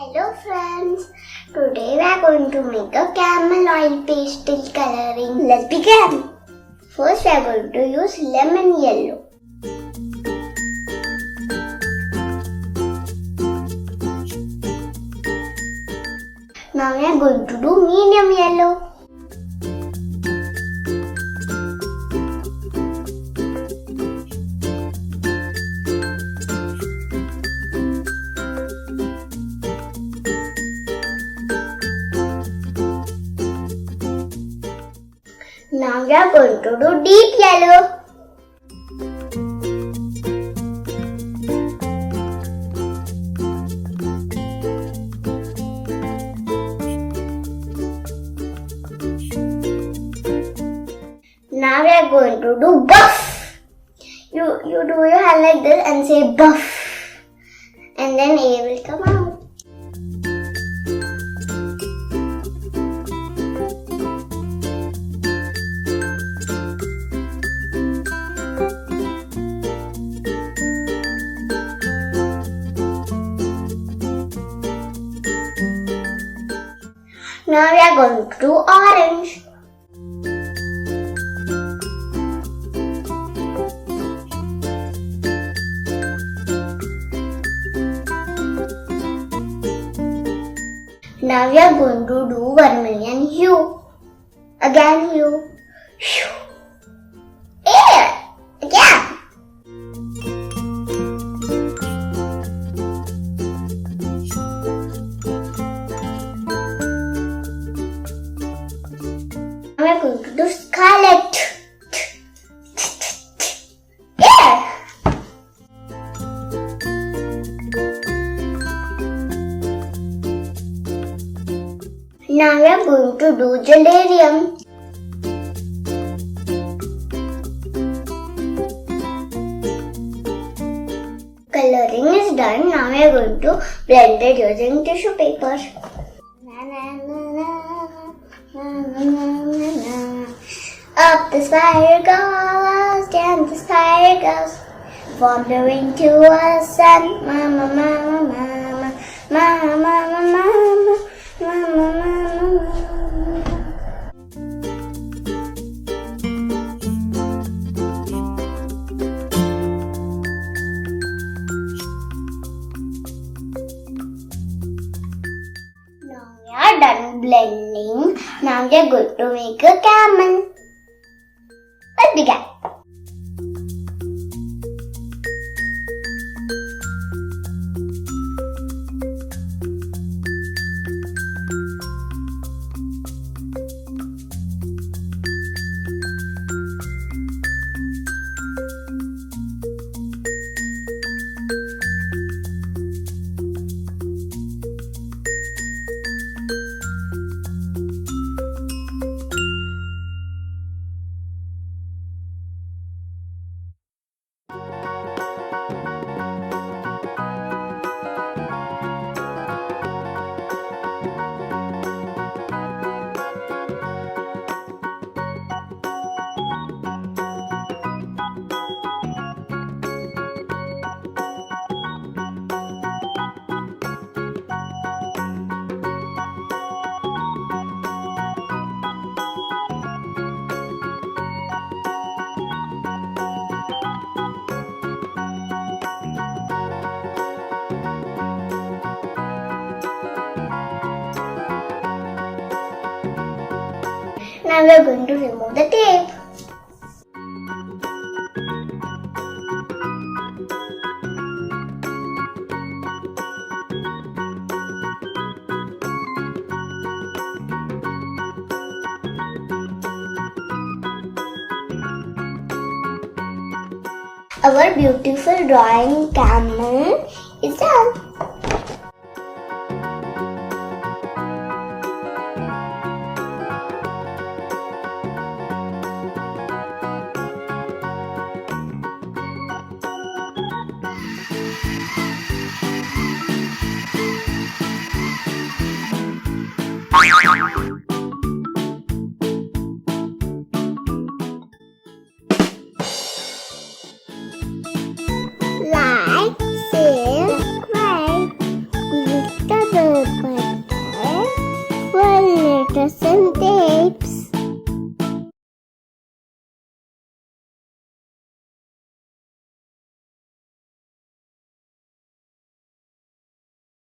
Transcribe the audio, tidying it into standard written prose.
Hello friends, today we are going to make a camel oil pastel coloring. Let's begin. First we are going to use lemon yellow. Now we are going to do medium yellow. Now we are going to do deep yellow. Now we are going to do buff. You do your hand like this and say buff, and then A will come out. Now we are going to do orange. Now we are going to do vermilion hue. Again hue. Air. Again. We are going to do scarlet. Yeah. Now we are going to do gelarium. Coloring is done. Now we are going to blend it using tissue paper. Up the spider goes, down the spider goes, wandering to a sun. Mama, mama, mama, mama, mama, mama, mama, mama. Now we are done blending. Now we are going to make a camel. Let's begin. Now we are going to remove the tape. Our beautiful drawing camel is done. Like, share, subscribe, click the paper cutter, 1 letters and tapes.